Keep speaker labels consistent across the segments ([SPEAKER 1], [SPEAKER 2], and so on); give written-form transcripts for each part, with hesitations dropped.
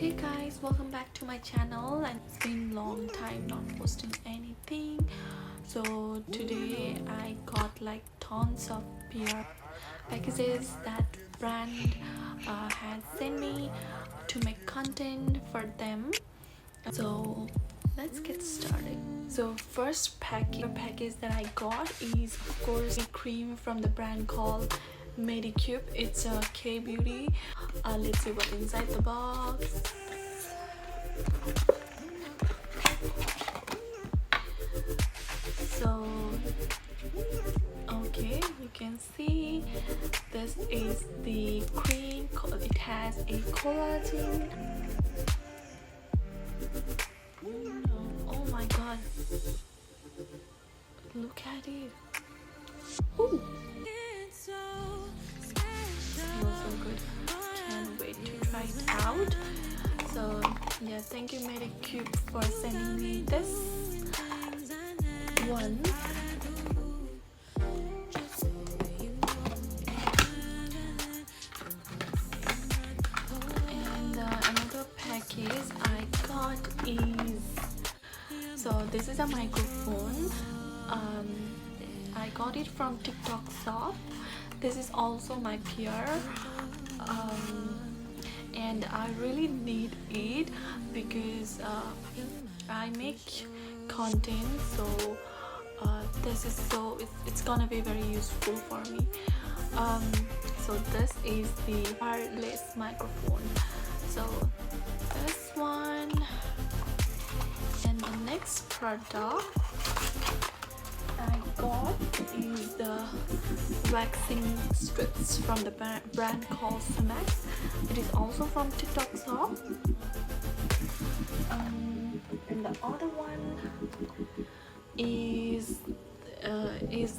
[SPEAKER 1] Hey guys, welcome back to my channel, and it's been long time not posting anything. So today I got like tons of PR packages that brand has sent me to make content for them. So let's get started. So first package that I got is of course a cream from the brand called Medicube. It's a K-beauty. Let's see what's inside the box. So okay, you can see this is the cream. It has a collagen. Oh my god, look at it. Ooh. Smells so good. Can't wait to try it out. So yeah, thank you Medicube for sending me this one. And another package I got is, so this is a microphone. I got it from TikTok shop. This is also my PR, and I really need it because I make content, so this is it's gonna be very useful for me. So this is the wireless microphone. So this one, and the next product I got is the waxing strips from the brand called Sumax. It is also from TikTok shop. And the other one is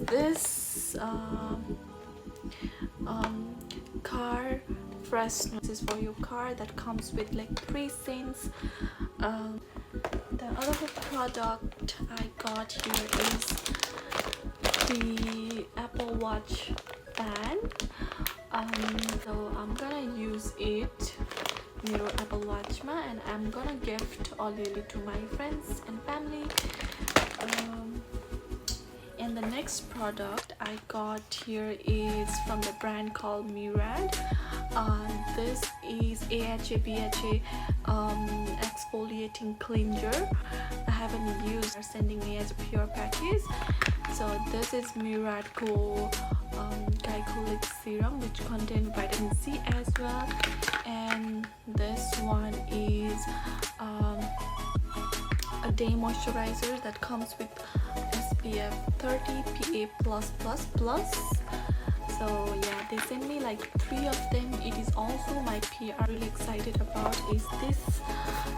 [SPEAKER 1] this car freshener. This is for your car, that comes with like 3 scents. The other product I got here is the Apple Watch band. So I'm gonna use it near Apple Watch ma, and I'm gonna gift all it to my friends and family. And the next product I got here is from the brand called Murad. This is AHA BHA exfoliating cleanser. I haven't used. They're sending me as a pure package. So this is Murad Go Glycolic Serum, which contains vitamin C as well. And this one is a day moisturizer that comes with SPF 30 PA+++. So yeah, they sent me like 3 of them. It is also my PR. Really excited about is this,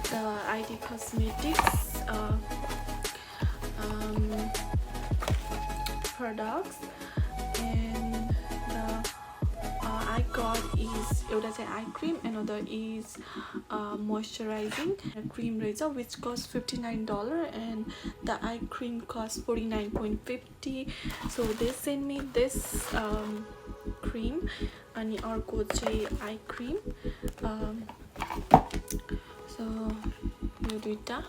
[SPEAKER 1] the ID Cosmetics products. And the I got is एउटा चाहिँ eye cream, another is moisturizing cream razor, which costs $59, and the eye cream costs $49.50. So they sent me this cream अनि अर्को चाहिँ eye cream. So यो दुईटा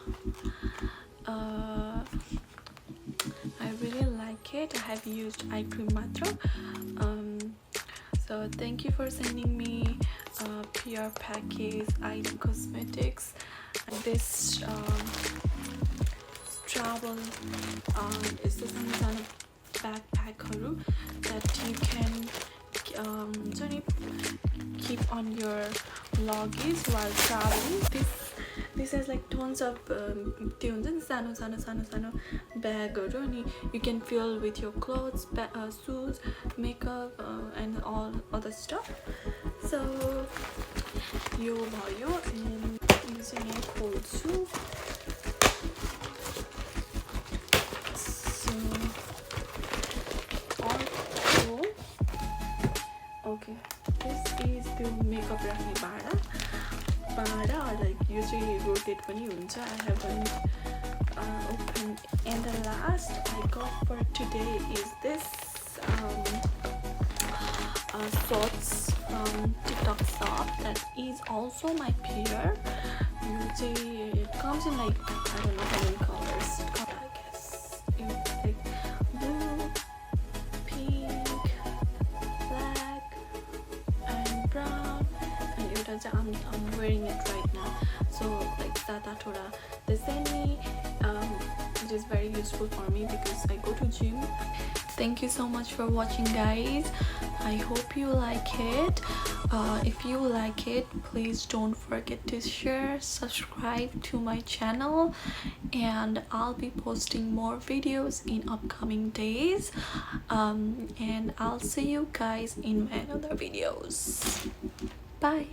[SPEAKER 1] I really like it. I have used eye cream matra. So thank you for sending me PR package ID Cosmetics. And this travel is the kind of backpack that you can keep on your luggage while traveling. This has like tons of sano bag, and you can fill with your clothes, shoes, makeup, and all other stuff. So यो भयो, and यो चाहिँ यहाँ खोल्छु. So also, okay, this is the makeup राख्ने भाँडा, like यो चाहिँ rotate पनि हुन्छ. I haven't opened. And the last I got for today is this sauce from TikTok shop that is also my pair. You would say it comes in like I don't know how many colors. I guess it's like blue, pink, black, and brown. And I'm wearing it right now. So like Zata Tora, they send me. It is very useful for me because I go to gym. Thank you so much for watching, guys. I hope you like it. If you like it, please don't forget to share, subscribe to my channel, and I'll be posting more videos in upcoming days. And I'll see you guys in my other videos. Bye.